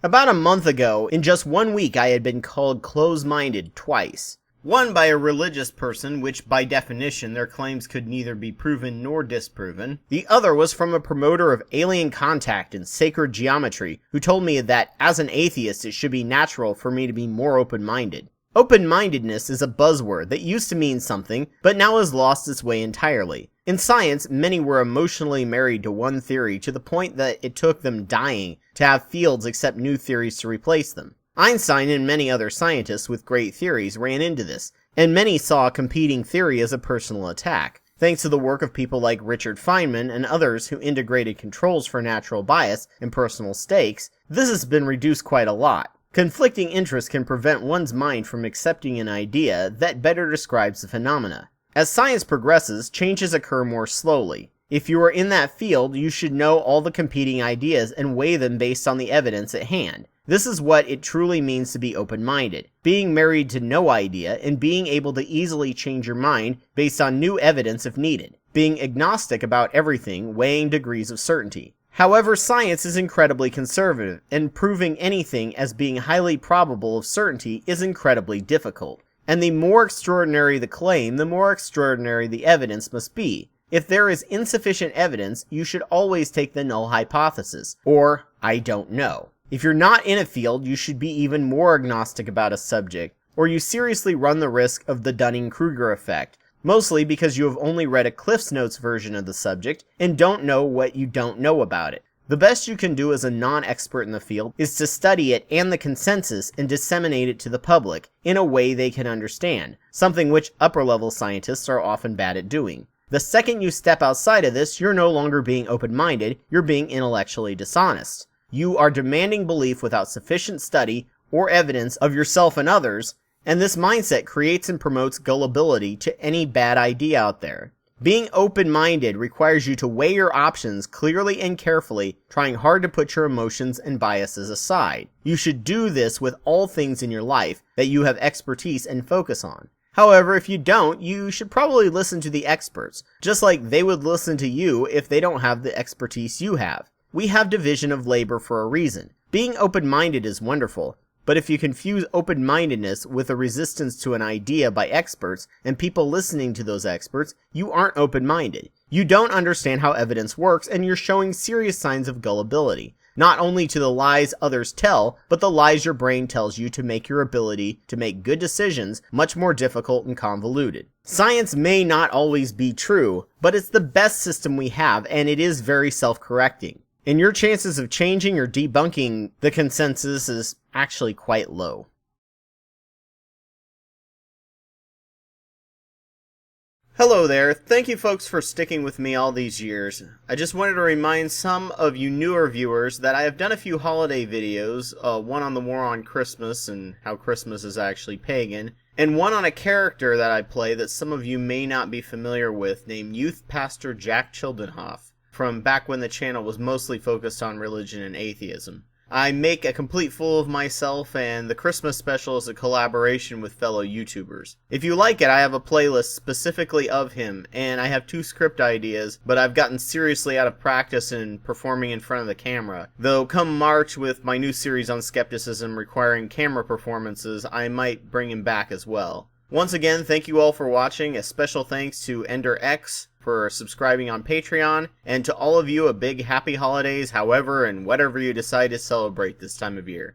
About a month ago, in just 1 week, I had been called close-minded twice. One by a religious person, which by definition their claims could neither be proven nor disproven. The other was from a promoter of alien contact and sacred geometry, who told me that as an atheist it should be natural for me to be more open-minded. Open-mindedness is a buzzword that used to mean something, but now has lost its way entirely. In science, many were emotionally married to one theory to the point that it took them dying to have fields accept new theories to replace them. Einstein and many other scientists with great theories ran into this, and many saw a competing theory as a personal attack. Thanks to the work of people like Richard Feynman and others who integrated controls for natural bias and personal stakes, this has been reduced quite a lot. Conflicting interests can prevent one's mind from accepting an idea that better describes the phenomena. As science progresses, changes occur more slowly. If you are in that field, you should know all the competing ideas and weigh them based on the evidence at hand. This is what it truly means to be open-minded, being married to no idea and being able to easily change your mind based on new evidence if needed, being agnostic about everything, weighing degrees of certainty. However, science is incredibly conservative, and proving anything as being highly probable of certainty is incredibly difficult. And the more extraordinary the claim, the more extraordinary the evidence must be. If there is insufficient evidence, you should always take the null hypothesis, or I don't know. If you're not in a field, you should be even more agnostic about a subject, or you seriously run the risk of the Dunning-Kruger effect, mostly because you have only read a Cliff's Notes version of the subject and don't know what you don't know about it. The best you can do as a non-expert in the field is to study it and the consensus and disseminate it to the public in a way they can understand, something which upper-level scientists are often bad at doing. The second you step outside of this, you're no longer being open-minded, you're being intellectually dishonest. You are demanding belief without sufficient study or evidence of yourself and others, and this mindset creates and promotes gullibility to any bad idea out there. Being open-minded requires you to weigh your options clearly and carefully, trying hard to put your emotions and biases aside. You should do this with all things in your life that you have expertise and focus on. However, if you don't, you should probably listen to the experts, just like they would listen to you if they don't have the expertise you have. We have division of labor for a reason. Being open-minded is wonderful, but if you confuse open-mindedness with a resistance to an idea by experts and people listening to those experts, you aren't open-minded. You don't understand how evidence works, and you're showing serious signs of gullibility, not only to the lies others tell, but the lies your brain tells you to make your ability to make good decisions much more difficult and convoluted. Science may not always be true, but it's the best system we have, and it is very self-correcting. And your chances of changing or debunking the consensus is actually quite low. Hello there, thank you folks for sticking with me all these years. I just wanted to remind some of you newer viewers that I have done a few holiday videos, one on the war on Christmas and how Christmas is actually pagan, and one on a character that I play that some of you may not be familiar with named Youth Pastor Jack Childenhoff, from back when the channel was mostly focused on religion and atheism. I make a complete fool of myself, and the Christmas special is a collaboration with fellow YouTubers. If you like it, I have a playlist specifically of him, and I have 2 script ideas, but I've gotten seriously out of practice in performing in front of the camera. Though come March, with my new series on skepticism requiring camera performances, I might bring him back as well. Once again, thank you all for watching. A special thanks to EnderX for subscribing on Patreon, and to all of you a big happy holidays however and whatever you decide to celebrate this time of year.